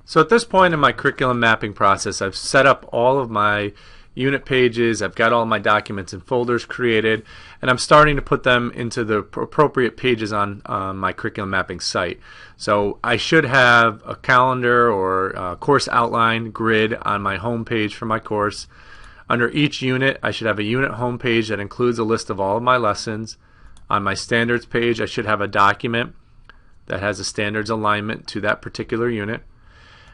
So at this point in my curriculum mapping process, I've set up all of my unit pages, I've got all my documents and folders created, and I'm starting to put them into the appropriate pages on my curriculum mapping site. So I should have a calendar or a course outline grid on my home page for my course. Under each unit, I should have a unit home page that includes a list of all of my lessons. On my standards page, I should have a document that has a standards alignment to that particular unit.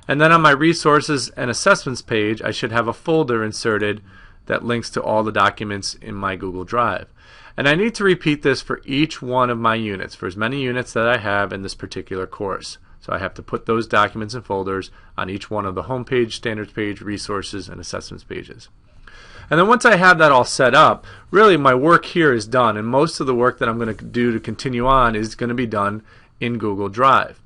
And then on my resources and assessments page, I should have a folder inserted that links to all the documents in my Google Drive. And I need to repeat this for each one of my units, for as many units that I have in this particular course. So I have to put those documents and folders on each one of the home page, standards page, resources, and assessments pages. And then once I have that all set up, really my work here is done, and most of the work that I'm going to do to continue on is going to be done in Google Drive.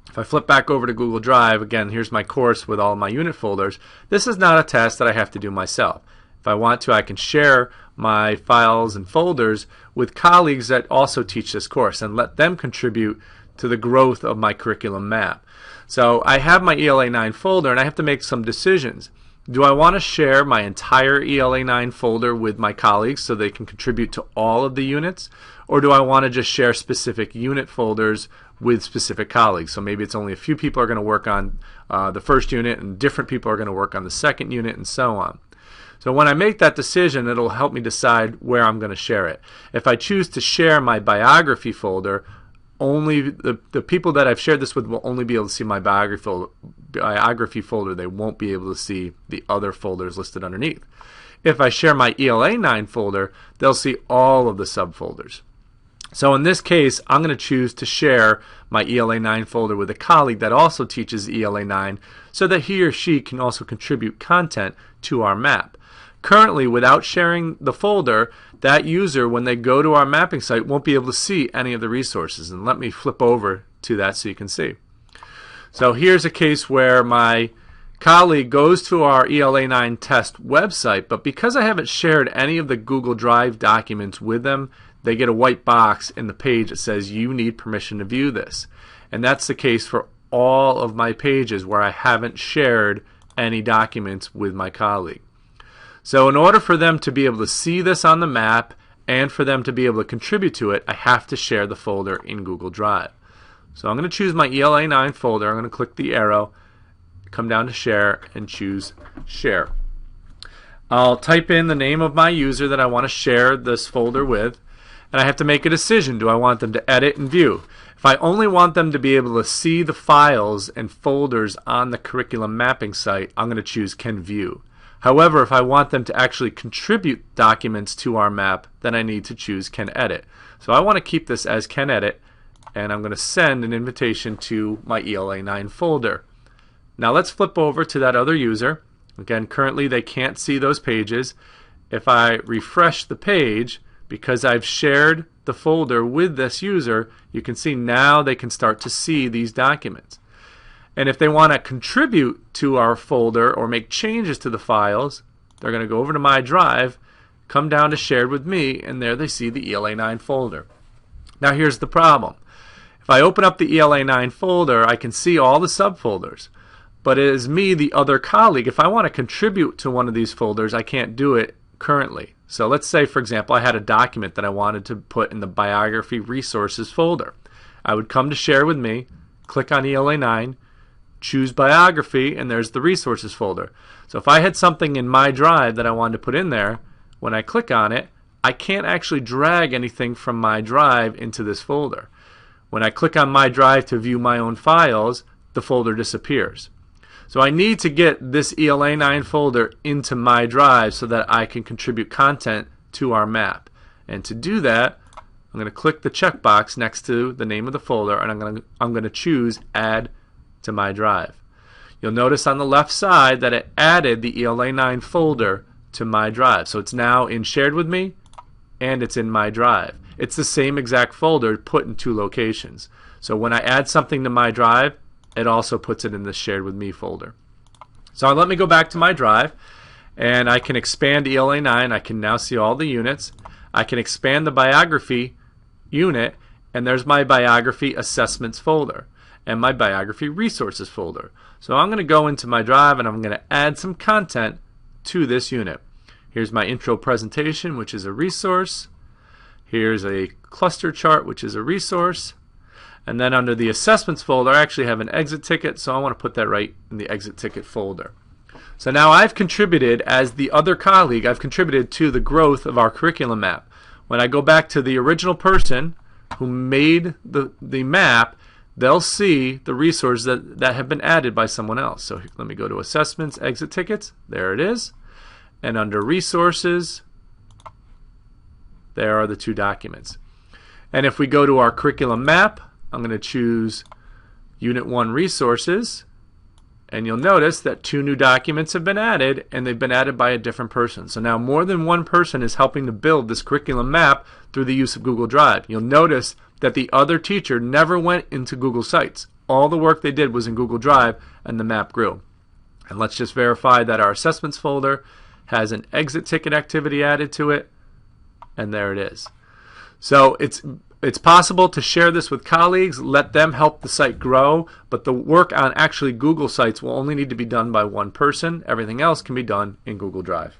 If I flip back over to Google Drive, again, here's my course with all my unit folders. This is not a task that I have to do myself. If I want to, I can share my files and folders with colleagues that also teach this course and let them contribute to the growth of my curriculum map. So I have my ELA 9 folder and I have to make some decisions. Do I want to share my entire ELA 9 folder with my colleagues so they can contribute to all of the units? Or do I want to just share specific unit folders with specific colleagues? So maybe it's only a few people are going to work on the first unit and different people are going to work on the second unit and so on. So when I make that decision, it'll help me decide where I'm going to share it. If I choose to share my biography folder, only the people that I've shared this with will only be able to see my biography folder. They won't be able to see the other folders listed underneath. If I share my ELA 9 folder, they'll see all of the subfolders. So in this case, I'm going to choose to share my ELA 9 folder with a colleague that also teaches ELA 9 so that he or she can also contribute content to our map. Currently, without sharing the folder, that user, when they go to our mapping site, won't be able to see any of the resources. And let me flip over to that so you can see. So here's a case where my colleague goes to our ELA 9 test website, but because I haven't shared any of the Google Drive documents with them, they get a white box in the page that says you need permission to view this. And that's the case for all of my pages where I haven't shared any documents with my colleague. So in order for them to be able to see this on the map and for them to be able to contribute to it, I have to share the folder in Google Drive. So I'm going to choose my ELA 9 folder. I'm going to click the arrow, come down to share, and choose share. I'll type in the name of my user that I want to share this folder with, and I have to make a decision. Do I want them to edit and view? If I only want them to be able to see the files and folders on the curriculum mapping site, I'm going to choose Can View. However, if I want them to actually contribute documents to our map, then I need to choose Can Edit. So I want to keep this as Can Edit, and I'm going to send an invitation to my ELA 9 folder. Now let's flip over to that other user. Again, currently they can't see those pages. If I refresh the page, because I've shared the folder with this user, you can see now they can start to see these documents. And if they want to contribute to our folder or make changes to the files, they're going to go over to My Drive, come down to Shared with Me, and there they see the ELA 9 folder. Now here's the problem. If I open up the ELA 9 folder, I can see all the subfolders. But as me, the other colleague, if I want to contribute to one of these folders, I can't do it currently. So let's say, for example, I had a document that I wanted to put in the Biography Resources folder. I would come to Share with Me, click on ELA 9, choose Biography, and there's the Resources folder. So if I had something in My Drive that I wanted to put in there, when I click on it, I can't actually drag anything from My Drive into this folder. When I click on My Drive to view my own files, the folder disappears. So I need to get this ELA 9 folder into My Drive so that I can contribute content to our map. And to do that, I'm going to click the checkbox next to the name of the folder, and I'm going to choose Add to My Drive. You'll notice on the left side that it added the ELA 9 folder to My Drive. So it's now in Shared with Me and it's in My Drive. It's the same exact folder put in two locations. So when I add something to My Drive, it also puts it in the Shared with Me folder. So let me go back to My Drive, and I can expand ELA 9. I can now see all the units. I can expand the biography unit, and there's my biography assessments folder. and my biography resources folder. So I'm going to go into my drive and I'm going to add some content to this unit. Here's my intro presentation, which is a resource. Here's a cluster chart, which is a resource. And then under the assessments folder, I actually have an exit ticket, so I want to put that right in the exit ticket folder. So now I've contributed, as the other colleague, I've contributed to the growth of our curriculum map. When I go back to the original person who made the map, they'll see the resources that have been added by someone else. So let me go to assessments, exit tickets. There it is. And under resources, there are the two documents. And if we go to our curriculum map, I'm going to choose Unit 1 Resources, and you'll notice that 2 new documents have been added, and they've been added by a different person. So now more than one person is helping to build this curriculum map through the use of Google Drive. You'll notice that the other teacher never went into Google Sites. All the work they did was in Google Drive, and the map grew. And let's just verify that our assessments folder has an exit ticket activity added to it, and there it is. So it's possible to share this with colleagues, let them help the site grow, but the work on actually Google Sites will only need to be done by one person. Everything else can be done in Google Drive.